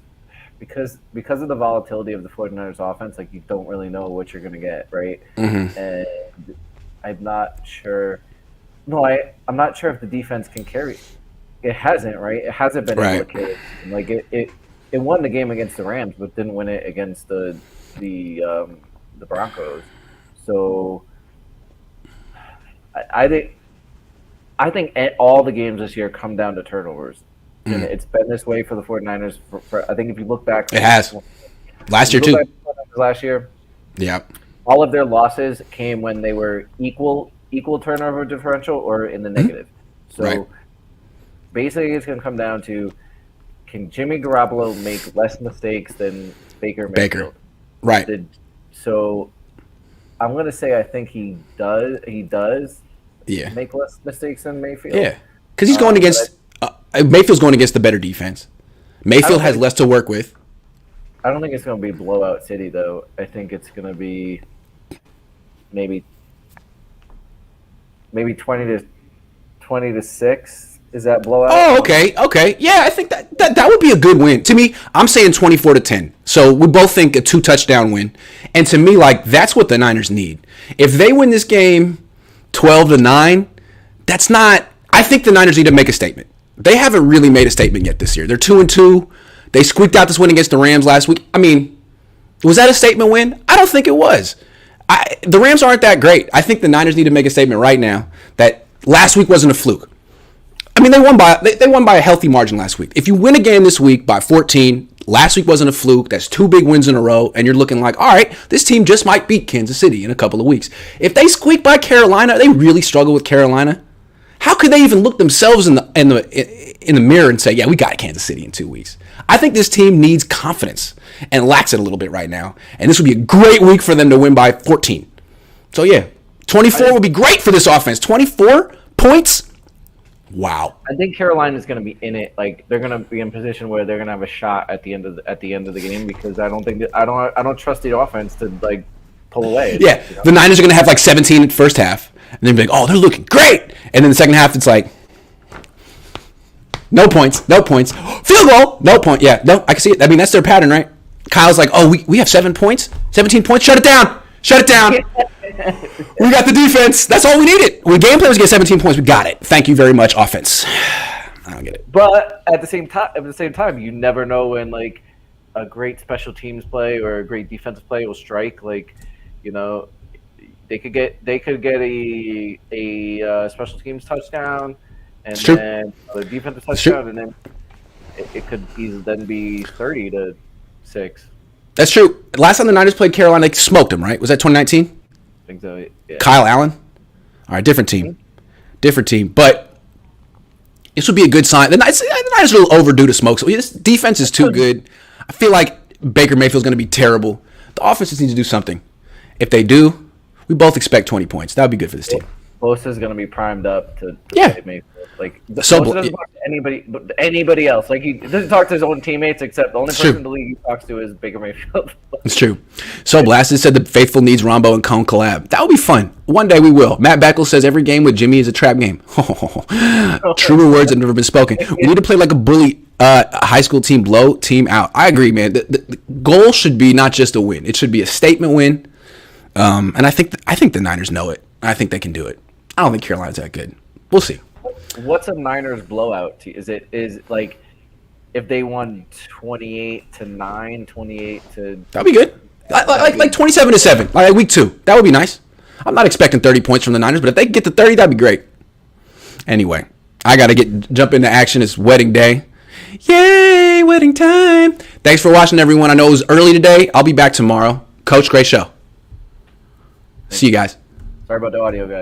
because of the volatility of the 49ers offense, like you don't really know what you're going to get, right? Mm-hmm. And I'm not sure. No, I'm not sure if the defense can carry. It hasn't, right? It hasn't been able to carry. Like it won the game against the Rams, but didn't win it against the Broncos. So I think all the games this year come down to turnovers. And it's been this way for the 49ers. I think if you look back, it has. Last year too. Last year, yeah. All of their losses came when they were equal turnover differential or in the negative. So basically, it's going to come down to, can Jimmy Garoppolo make less mistakes than Baker Mayfield? Right. So I'm going to say I think he does. He does. Yeah. Make less mistakes than Mayfield. Yeah. Because he's going against. Mayfield's going against the better defense. Mayfield has less to work with. I don't think it's going to be blowout city, though. I think it's going to be maybe 20 to 6. Is that blowout? Oh, okay. Yeah, I think that would be a good win. To me, I'm saying 24 to 10. So we both think a 2-touchdown win. And to me, like, that's what the Niners need. If they win this game 12 to 9, that's not. I think the Niners need to make a statement. They haven't really made a statement yet this year. They're 2-2. They squeaked out this win against the Rams last week. I mean, was that a statement win? I don't think it was. The Rams aren't that great. I think the Niners need to make a statement right now that last week wasn't a fluke. I mean, they won by a healthy margin last week. If you win a game this week by 14, last week wasn't a fluke. That's 2 big wins in a row, and you're looking like, all right, this team just might beat Kansas City in a couple of weeks. If they squeak by Carolina, they really struggle with Carolina. How could they even look themselves in the mirror and say, yeah, we got Kansas City in 2 weeks? I think this team needs confidence and lacks it a little bit right now. And this would be a great week for them to win by 14. So, yeah, 24 would be great for this offense. 24 points? Wow. I think Carolina is going to be in it. Like, they're going to be in position where they're going to have a shot at the end of the game, because I don't trust the offense to like pull away. Yeah, the Niners are going to have like 17 at first half. And then be like, oh, they're looking great. And then the second half, it's like, no points. Field goal, no point. Yeah, no, I can see it. I mean, that's their pattern, right? Kyle's like, oh, we have 7 points? 17 points? Shut it down. We got the defense. That's all we needed. When game players get 17 points, we got it. Thank you very much, offense. I don't get it. But at the same time, you never know when like a great special teams play or a great defensive play will strike. Like, they could get a special teams touchdown, and then a defensive touchdown, and then it could easily then be 30 to 6. That's true. Last time the Niners played Carolina, they smoked them, right? Was that 2019? I think so. Yeah. Kyle Allen? All right, different team. Different team. But this would be a good sign. The Niners are a little overdue to smoke. So this defense is too good. I feel like Baker Mayfield's going to be terrible. The offense just needs to do something. If they do, we both expect 20 points. That would be good for this team. Bosa's going to be primed up to Yeah. Mayfield. Like, So- Bosa doesn't talk to anybody else. Like, he doesn't talk to his own teammates, except the only person in the league he talks to is Baker Mayfield. It's true. So Blasted said the faithful needs Rombo and Cohn collab. That would be fun. One day we will. Matt Beckles says every game with Jimmy is a trap game. Truer words have never been spoken. We need to play like a bully high school team, blow team out. I agree, man. The goal should be not just a win. It should be a statement win. And I think the Niners know it. I think they can do it. I don't think Carolina's that good. We'll see. What's a Niners blowout? Is like if they won 28-9, 28 to That'd be good. Like 27-7, like week 2. That would be nice. I'm not expecting 30 points from the Niners, but if they get to 30, that'd be great. Anyway, I gotta jump into action. It's wedding day. Yay, wedding time. Thanks for watching, everyone. I know it was early today. I'll be back tomorrow. Coach, great show. See you guys. Sorry about the audio, guys.